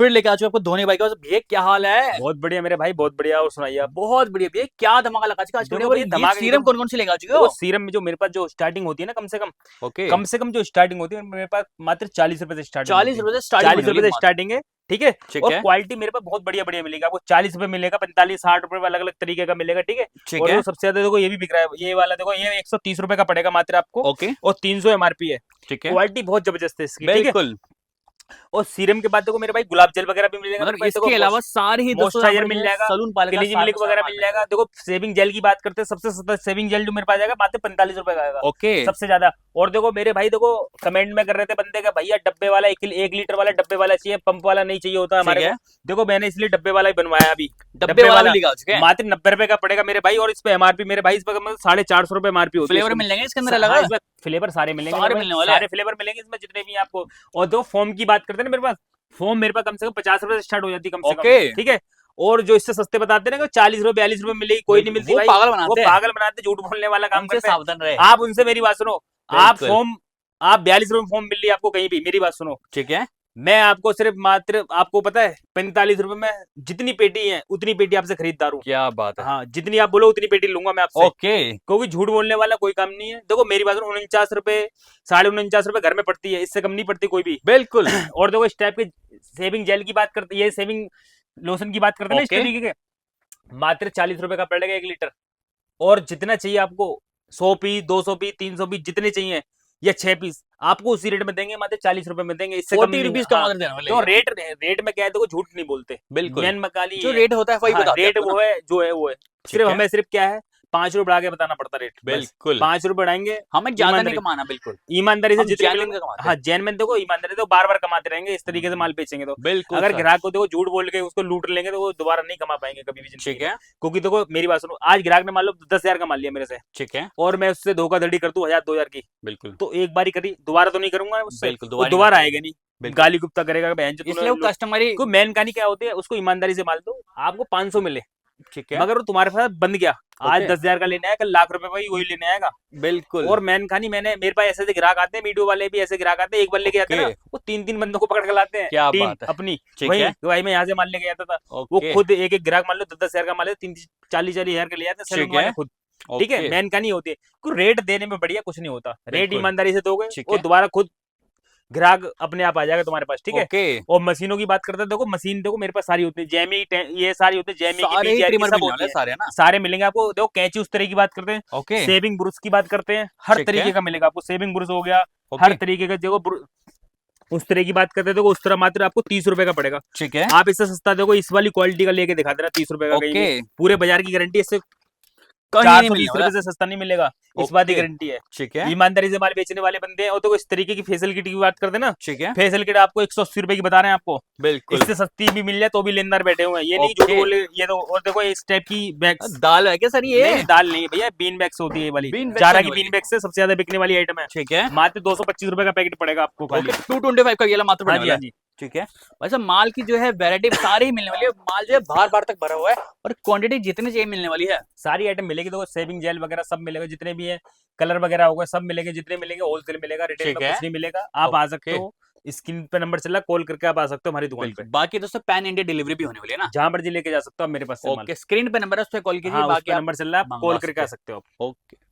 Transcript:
फिर लेके आ चुके आपको धोनी भाई का। भैया क्या हाल है? बहुत बढ़िया मेरे भाई, बहुत बढ़िया। और सुनाइए आप। बहुत बढ़िया भैया, क्या धमाका लगा चुके आज के देखो वीडियो भैया, पर। ये धमाके सीरम कौन कौन से लेके आ चुके देखो हो? सीरम में जो मेरे पास जो स्टार्टिंग होती है ना, ओके, कम से कम जो स्टार्टिंग होती है मेरे पास मात्र 40 रुपए से स्टार्टिंग होती 40 है। रुपए से स्टार्टिंग 40 होने वाली रुपए है से मात्र। स्टार्टिंग है। ठीक है। ठीक और है, क्वालिटी मेरे पास बहुत बढ़िया बढ़िया मिलेगी आपको। 40 रुपए मिलेगा, 45 60 रुपए अलग अलग तरीके का मिलेगा। ठीक है। ठीक और है। जो सबसे ज्यादा देखो ये भी बिक रहा है, ये वाला देखो, ये 130 रुपए का पड़ेगा मात्र आपको। ओके, और 300 एमआरपी है। ठीक है, क्वालिटी बहुत जबरदस्त है इसकी। ठीक है। बिल्कुल। और सीरम के बाद देखो मेरे भाई गुलाब जल वगैरह भी मिलेगा मेरे मतलब पास। देखो इसके अलावा सारे ही दोस्तों यहाँ मॉइस्चराइजर पर जो मिल है जाएगा, सलून पाले का क्लींज सारा मिल्क का सारा वगैरह माल मिल मिलेगा। जाएगा। देखो सेविंग जेल की बात करते हैं, सबसे सस्ता सेविंग जेल जो मेरे पास आएगा मात्र 45 रुपए का आएगा ओके, सबसे ज्यादा। और देखो मेरे भाई, देखो कमेंट में कर रहे थे बंदे का, भैया डब्बे वाला 1 लीटर वाला डब्बे वाला चाहिए, पंप वाला नहीं चाहिए होता ठीक हमारे है। को। देखो मैंने इसलिए डब्बे वाला ही बनवाया अभी। डब्बे डब्बे वाला भी वाला लेके आ चुके हैं। मात्र 90 रुपए का पड़ेगा मेरे भाई। और इस पे एमआरपी मेरे भाई, इस पर मतलब 450 रुपए एमआरपी होती है फ्लेवर इसको। मिल जाएंगे इसके अंदर अलग हाँ, है? इसमें फ्लेवर सारे मिलेंगे मेरे सारे भाई, मिलने वाले हैं। सारे फ्लेवर मिलेंगे इसमें जितने भी हैं आपको। और दो फॉर्म की बात करते हैं ना मेरे पास, फॉर्म मेरे पास कम से कम 50 रुपए से स्टार्ट हो जाती है कम से कम। ओके, ठीक है। और जो इससे सस्ते बताते हैं ना कि 40 रुपए 42 रुपए मिलेगी, कोई नहीं बिल्कुल मिलती वो भाई। पागल वो बनाते हैं। पागल बनाते, झूठ बोलने वाला काम उनसे करते हैं। सावधान रहे। आप उनसे मेरी बात सुनो। आप बिल्कुल, फॉर्म, आप 42 रुपए फॉर्म मिल रही है आपको कहीं भी, मेरी बात सुनो। ठीक है। मैं आपको सिर्फ मात्र, आपको पता है 45 रुपए में जितनी पेटी है उतनी पेटी आपसे खरीददार हूँ। क्या बात है। हाँ, जितनी आप बोलो उतनी पेटी लूंगा मैं आपसे। ओके, क्योंकि झूठ बोलने वाला कोई काम नहीं है। देखो मेरी बात सुनो, 49 रुपए, 49.5 रुपए घर में पड़ती है, इससे कम नहीं पड़ती कोई भी। बिल्कुल। और देखो इस टाइप के सेविंग जेल की बात करते, ये सेविंग लोशन की बात करते हैं ना इस ओके, तरीके के, मात्र 40 रुपए का पड़ेगा 1 लीटर। और जितना चाहिए आपको, 100 पीस, 200 पीस, 300 पीस, जितने चाहिए, या 6 पीस, आपको उसी रेट में देंगे, मात्र 40 रुपए में देंगे, इससे कम 40 नहीं देंगे। रुपीज कमा हाँ। कर देने वाले तो हैं। रेट रेट में क्या है, देखो झूठ नहीं बोलते। बिल्कुल, मेन मकाली जो ये है। रेट होता है वही हाँ, बताते हैं रेट आपको ना। वो है जो है वो है। ठीक सिर्फ है, हमें सिर्फ क्या है, 5 रुपए बढ़ा के बताना पड़ता रेट, बस। बिल्कुल। 5 रुपए बढ़ाएंगे। हमें ज्यादा नहीं ईमानदारी, कमाना, बिल्कुल। ईमानदारी से हम जितने जेन्युइन मिलेंगे। का कमाते हाँ, हैं। जैन में देखो ईमानदारी तो बार बार कमाते रहेंगे इस तरीके से माल बेचेंगे तो। बिल्कुल अगर सर। ग्राहक को देखो झूठ बोल के उसको लूट लेंगे तो वो दोबारा नहीं कमा पाएंगे कभी भी जिंदगी ठीक में। है, क्योंकि देखो मेरी बात सुनो, आज ग्राहक ने मान लो 10,000 का माल लिया मेरे से, ठीक है, और मैं उससे धोखाधड़ी कर दूं 1000 2000 की, बिल्कुल, तो एक बार ही करी, दोबारा तो नहीं करूंगा मैं उससे। बिल्कुल वो दोबारा नहीं कर दोबारा पाएंगे। आएगा नहीं, बिल्कुल, गाली गुप्ता करेगा, बहन जो इसलिए वो कस्टमरी। को मेन कहानी क्या होती है, उसको ईमानदारी से माल दो, आपको 500 मिले, ठीक है, मगर वो तुम्हारे पास बंद गया। आज ओके, 10,000 का लेने आया, कल लाख रुपए भाई वही लेने आएगा। बिल्कुल, और मैन कहानी, मैंने मेरे पास ऐसे ऐसे ग्राहक आते हैं, वीडियो वाले भी ऐसे ग्राहक आते हैं, एक बार लेके जाते हैं ना, ओके, वो 3 3 बंदों को पकड़ के लाते हैं, क्या टीम बात है। अपनी। ठीक वही है, तो भाई मैं यहाँ से माल लेके जाता था। वो ओके, खुद एक एक ग्राहक मान लो 10 10 हजार का माल है, 30 40 40 हजार का ले जाते हैं सैलून ठीक वाले है, खुद। ठीक है, ओके, मैन कहानी होती है कि रेट देने में बढ़िया कुछ नहीं होता, रेट बिल्कुल, ईमानदारी से दोगे ठीक वो है, दोबारा खुद ग्राहक अपने आप आ जाएगा तुम्हारे पास। ठीक है। ओके। और मशीनों की बात करते हैं, देखो मशीन देखो मेरे पास सारी होती है, जैमी ये सारी होती है, जैमी की, सारे ही बीजीआर की, ट्रिमर सब मिलने होती वाले है। सारे, है ना? सारे मिलेंगे आपको। देखो कैंची उस तरह की बात करते हैं, ओके, सेविंग ब्रुश की बात करते हैं, हर ठीक तरीके है, का मिलेगा आपको। सेविंग ब्रुश हो गया, हर ओके, तरीके का। देखो उस तरह की बात करते हैं, देखो उस तरह मात्र आपको 30 रुपए का पड़ेगा। ठीक है, आप इससे सस्ता देखो इस वाली क्वालिटी का लेके दिखा देना 30 रुपए का कहीं ओके, भी, पूरे बाजार की गारंटी, इससे कहीं चार नहीं सौ मिलने बीस वाला। रुपए से सस्ता नहीं मिलेगा, इस बात की ओके, गारंटी है। ठीक है, ईमानदारी से माल बेचने वाले बंदे हैं। और तो इस तरीके की फेशियल किट की बात करते हैं ना, ठीक है, फेशियल किट आपको 180 रुपए की बता रहे हैं आपको, बिल्कुल, इससे सस्ती भी मिल जाए तो भी लेनदार बैठे हुए हैं, ये नहीं झूठ ओके। बोले ये तो। और देखो इस टाइप की बैग्स, दाल है क्या सर नहीं ये? नहीं दाल नहीं है भैया, बीन बैग्स होती है ये वाली, बीन बैग जारा होने की वाली बीन है। बैग से सबसे ज्यादा बिकने वाली आइटम है। ठीक है, मात्र 225 रुपए का पैकेट पड़ेगा आपको खाली। ओके, 225 का ये वाला मात्र हाँ पड़ने जी वाला हाँ है। जी। ठीक है। वैसे माल की जो है वैरायटी सारी ही मिलने वाली है, माल जो है बार बार तक भरा हुआ है, और क्वांटिटी जितनी चाहिए मिलने वाली है। सारी आइटम मिलेगी, देखो सेविंग जेल वगैरह सब मिलेगा, जितने भी है कलर वगैरह होगा सब मिलेंगे, जितने मिलेंगे होलसेल मिलेगा, रिटेल में ठीक है, कुछ नहीं मिलेगा। आप आ सकते ओके, हो, स्क्रीन पे नंबर चल रहा है, कॉल करके आप आ सकते हो हमारी दुकान पे, बिल्कुल। बाकी दोस्तों पैन इंडिया डिलीवरी भी होने वाली है ना? जहां मर्जी लेके जा सकते हो आप मेरे पास से माल। ओके, स्क्रीन पे नंबर है, उस पर कॉल कीजिए, हाँ, उस बाकी पे आप नंबर चल रहा है, आप मंगवा कॉल करके सकते आ हैं। सकते हो आप। ओके।